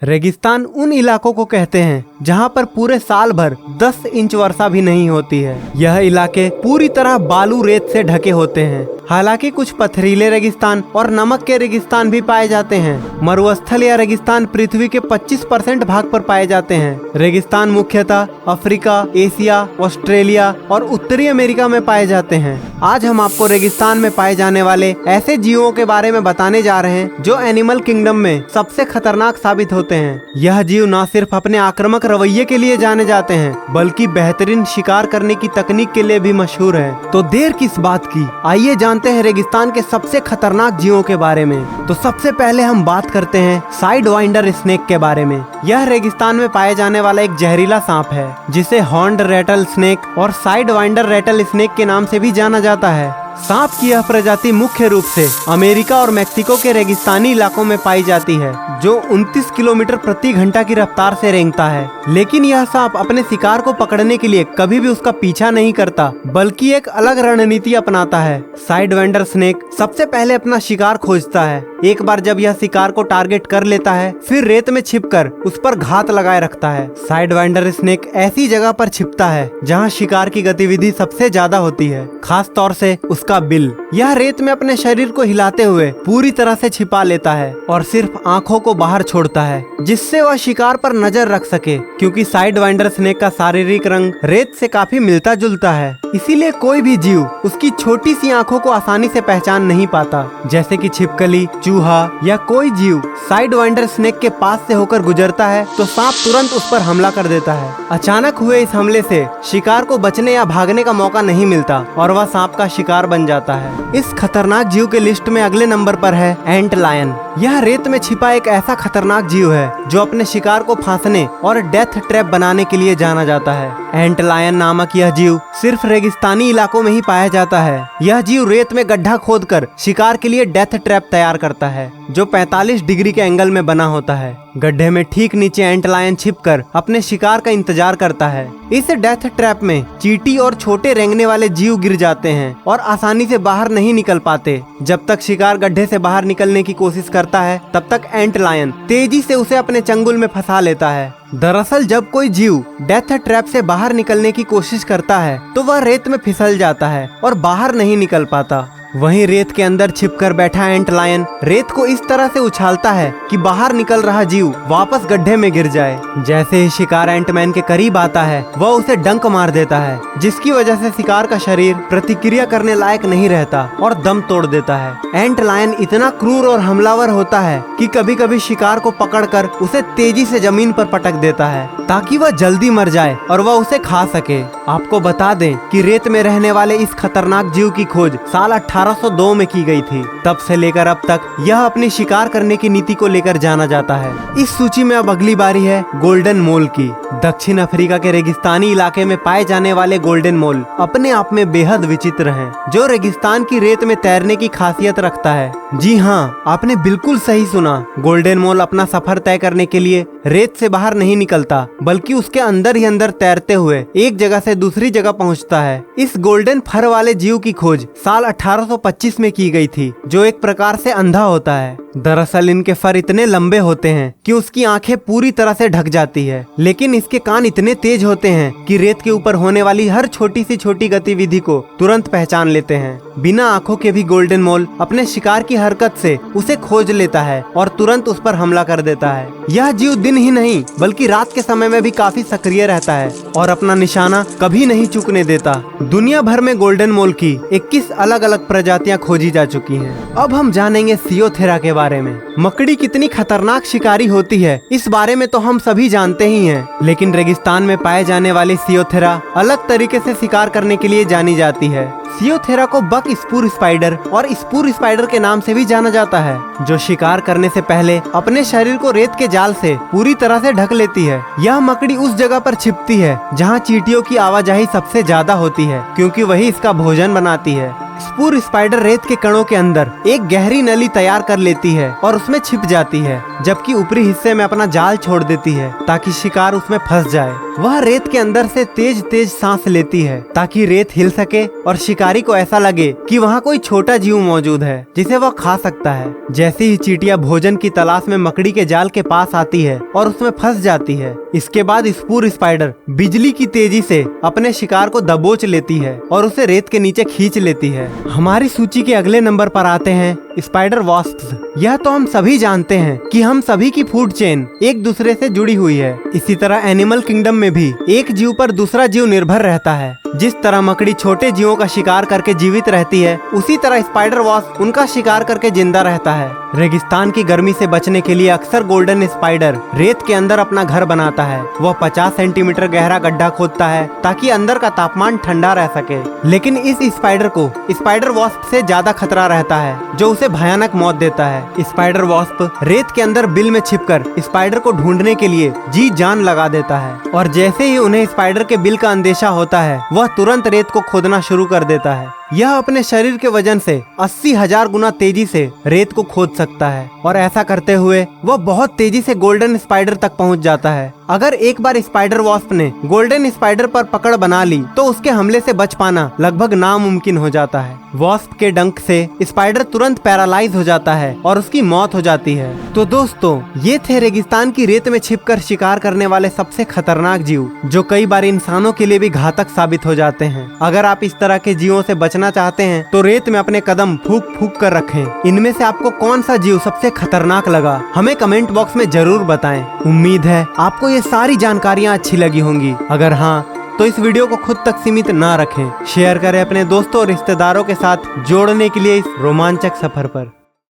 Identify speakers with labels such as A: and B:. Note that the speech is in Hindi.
A: रेगिस्तान उन इलाकों को कहते हैं जहां पर पूरे साल भर 10 इंच वर्षा भी नहीं होती है। यह इलाके पूरी तरह बालू रेत से ढके होते हैं। हालांकि कुछ पथरीले रेगिस्तान और नमक के रेगिस्तान भी पाए जाते हैं। मरुस्थल या रेगिस्तान पृथ्वी के 25% भाग पर पाए जाते हैं। रेगिस्तान मुख्यतः अफ्रीका, एशिया, ऑस्ट्रेलिया और उत्तरी अमेरिका में पाए जाते हैं। आज हम आपको रेगिस्तान में पाए जाने वाले ऐसे जीवों के बारे में बताने जा रहे हैं जो एनिमल किंगडम में सबसे खतरनाक साबित होते हैं। यह जीव न सिर्फ अपने आक्रामक रवैये के लिए जाने जाते हैं बल्कि बेहतरीन शिकार करने की तकनीक के लिए भी मशहूर है। तो देर किस बात की, आइए जानते हैं रेगिस्तान के सबसे खतरनाक जीवों के बारे में। तो सबसे पहले हम बात करते हैं साइडवाइंडर स्नेक के बारे में। यह रेगिस्तान में पाए जाने वाला एक जहरीला सांप है जिसे हॉर्न्ड रैटल स्नेक और साइडवाइंडर रैटल स्नेक के नाम से भी जाना जाता है। सांप की यह प्रजाति मुख्य रूप से अमेरिका और मेक्सिको के रेगिस्तानी इलाकों में पाई जाती है जो 29 किलोमीटर प्रति घंटा की रफ्तार से रेंगता है। लेकिन यह सांप अपने शिकार को पकड़ने के लिए कभी भी उसका पीछा नहीं करता बल्कि एक अलग रणनीति अपनाता है। साइडवाइंडर स्नेक सबसे पहले अपना शिकार खोजता है। एक बार जब यह शिकार को टारगेट कर लेता है फिर रेत में छिपकर उस पर घात लगाए रखता है। साइडवाइंडर स्नेक ऐसी जगह पर छिपता है जहाँ शिकार की गतिविधि सबसे ज्यादा होती है, खास तौर से उसका बिल। यह रेत में अपने शरीर को हिलाते हुए पूरी तरह से छिपा लेता है और सिर्फ आंखों को बाहर छोड़ता है जिससे वह शिकार पर नजर रख सके। क्योंकि साइडवाइंडर स्नेक का शारीरिक रंग रेत से काफी मिलता जुलता है, इसीलिए कोई भी जीव उसकी छोटी सी आंखों को आसानी से पहचान नहीं पाता। जैसे कि छिपकली, चूहा या कोई जीव साइडवाइंडर स्नेक के पास से होकर गुजरता है तो सांप तुरंत उस पर हमला कर देता है। अचानक हुए इस हमले से शिकार को बचने या भागने का मौका नहीं मिलता और वह सांप का शिकार बन जाता है। इस खतरनाक जीव के लिस्ट में अगले नंबर पर है एंट लायन। यह रेत में छिपा एक ऐसा खतरनाक जीव है जो अपने शिकार को फांसने और डेथ ट्रैप बनाने के लिए जाना जाता है। एंट लायन नामक यह जीव सिर्फ रेगिस्तानी इलाकों में ही पाया जाता है। यह जीव रेत में गड्ढा खोदकर शिकार के लिए डेथ ट्रैप तैयार करता है जो 45 डिग्री के एंगल में बना होता है। गड्ढे में ठीक नीचे एंट लायन छिपकर अपने शिकार का इंतजार करता है। इस डेथ ट्रैप में चींटी और छोटे रेंगने वाले जीव गिर जाते हैं और आसानी से बाहर नहीं निकल पाते। जब तक शिकार गड्ढे से बाहर निकलने की कोशिश करता है तब तक एंट लायन तेजी से उसे अपने चंगुल में फंसा लेता है। दरअसल जब कोई जीव डेथ ट्रैप से बाहर निकलने की कोशिश करता है तो वह रेत में फिसल जाता है और बाहर नहीं निकल पाता। वहीं रेत के अंदर छिपकर बैठा एंट लायन रेत को इस तरह से उछालता है कि बाहर निकल रहा जीव वापस गड्ढे में गिर जाए। जैसे ही शिकार एंटमैन के करीब आता है वह उसे डंक मार देता है जिसकी वजह से शिकार का शरीर प्रतिक्रिया करने लायक नहीं रहता और दम तोड़ देता है। एंट लायन इतना क्रूर और हमलावर होता है कि कभी कभी शिकार को पकड़कर उसे तेजी से जमीन पर पटक देता है ताकि वह जल्दी मर जाए और वह उसे खा सके। आपको बता दें कि रेत में रहने वाले इस खतरनाक जीव की खोज साल 1802 में की गई थी। तब से लेकर अब तक यह अपनी शिकार करने की नीति को लेकर जाना जाता है। इस सूची में अब अगली बारी है गोल्डन मोल की। दक्षिण अफ्रीका के रेगिस्तानी इलाके में पाए जाने वाले गोल्डन मोल अपने आप में बेहद विचित्र हैं, जो रेगिस्तान की रेत में तैरने की खासियत रखता है। जी हाँ, आपने बिल्कुल सही सुना। गोल्डन मोल अपना सफर तय करने के लिए रेत से बाहर नहीं निकलता बल्कि उसके अंदर ही अंदर तैरते हुए एक जगह से दूसरी जगह पहुंचता है। इस गोल्डन फर वाले जीव की खोज साल 1825 में की गई थी, जो एक प्रकार से अंधा होता है। दरअसल इनके फर इतने लंबे होते हैं कि उसकी आंखें पूरी तरह से ढक जाती है, लेकिन इसके कान इतने तेज होते हैं कि रेत के ऊपर होने वाली हर छोटी सी छोटी गतिविधि को तुरंत पहचान लेते हैं। बिना आंखों के भी गोल्डन मोल अपने शिकार की हरकत से उसे खोज लेता है और तुरंत उस पर हमला कर देता है। यह जीव दिन ही नहीं बल्कि रात के समय में भी काफी सक्रिय रहता है और अपना निशाना कभी नहीं चूकने देता। दुनिया भर में गोल्डन मोल की 21 अलग अलग प्रजातियां खोजी जा चुकी हैं। अब हम जानेंगे सियोथेरा के बारे में। मकड़ी कितनी खतरनाक शिकारी होती है इस बारे में तो हम सभी जानते ही हैं, लेकिन रेगिस्तान में पाए जाने वाली सियोथेरा अलग तरीके से शिकार करने के लिए जानी जाती है। सियोथेरा को बक स्पूर स्पाइडर और स्पूर स्पाइडर के नाम से भी जाना जाता है, जो शिकार करने से पहले अपने शरीर को रेत के जाल से पूरी तरह से ढक लेती है। यह मकड़ी उस जगह पर छिपती है जहां चींटियों की आवाजाही सबसे ज्यादा होती है, क्योंकि वही इसका भोजन बनाती है। स्पूर स्पाइडर रेत के कणों के अंदर एक गहरी नली तैयार कर लेती है और उसमें छिप जाती है, जबकि ऊपरी हिस्से में अपना जाल छोड़ देती है ताकि शिकार उसमें फंस जाए। वह रेत के अंदर से तेज तेज सांस लेती है ताकि रेत हिल सके और शिकारी को ऐसा लगे कि वहाँ कोई छोटा जीव मौजूद है जिसे वह खा सकता है। जैसे ही चींटियां भोजन की तलाश में मकड़ी के जाल के पास आती है और उसमें फंस जाती है। इसके बाद स्पूर स्पाइडर बिजली की तेजी से अपने शिकार को दबोच लेती है और उसे रेत के नीचे खींच लेती है। हमारी सूची के अगले नंबर पर आते हैं स्पाइडर वास्प्स। यह तो हम सभी जानते हैं कि हम सभी की फूड चेन एक दूसरे से जुड़ी हुई है। इसी तरह एनिमल किंगडम में भी एक जीव पर दूसरा जीव निर्भर रहता है। जिस तरह मकड़ी छोटे जीवों का शिकार करके जीवित रहती है, उसी तरह स्पाइडर वास्प उनका शिकार करके जिंदा रहता है। रेगिस्तान की गर्मी से बचने के लिए अक्सर गोल्डन स्पाइडर रेत के अंदर अपना घर बनाता है। वह 50 सेंटीमीटर गहरा गड्ढा खोदता है ताकि अंदर का तापमान ठंडा रह सके। लेकिन इस स्पाइडर को स्पाइडर वास्प से ज्यादा खतरा रहता है जो उसे भयानक मौत देता है। स्पाइडर वास्प रेत के अंदर बिल में छिपकर स्पाइडर को ढूंढने के लिए जी जान लगा देता है और जैसे ही उन्हें स्पाइडर के बिल का अंदेशा होता है, वह तुरंत रेत को खोदना शुरू कर देता है। यह अपने शरीर के वजन से 80,000 गुना तेजी से रेत को खोद सकता है और ऐसा करते हुए वह बहुत तेजी से गोल्डन स्पाइडर तक पहुंच जाता है। अगर एक बार स्पाइडर वास्प ने गोल्डन स्पाइडर पर पकड़ बना ली तो उसके हमले से बच पाना लगभग नामुमकिन हो जाता है। वास्प के डंक से स्पाइडर तुरंत पैरालाइज हो जाता है और उसकी मौत हो जाती है। तो दोस्तों, ये थे रेगिस्तान की रेत में छिपकर शिकार करने वाले सबसे खतरनाक जीव जो कई बार इंसानों के लिए भी घातक साबित हो जाते हैं। अगर आप इस तरह के जीवों से बचना चाहते हैं तो रेत में अपने कदम फूक फूक कर रखें। इनमें से आपको कौन सा जीव सबसे खतरनाक लगा, हमें कमेंट बॉक्स में जरूर बताएं। उम्मीद है आपको ये सारी जानकारियाँ अच्छी लगी होंगी। अगर हाँ तो इस वीडियो को खुद तक सीमित ना रखें, शेयर करें अपने दोस्तों और रिश्तेदारों के साथ जोड़ने के लिए इस रोमांचक सफर पर।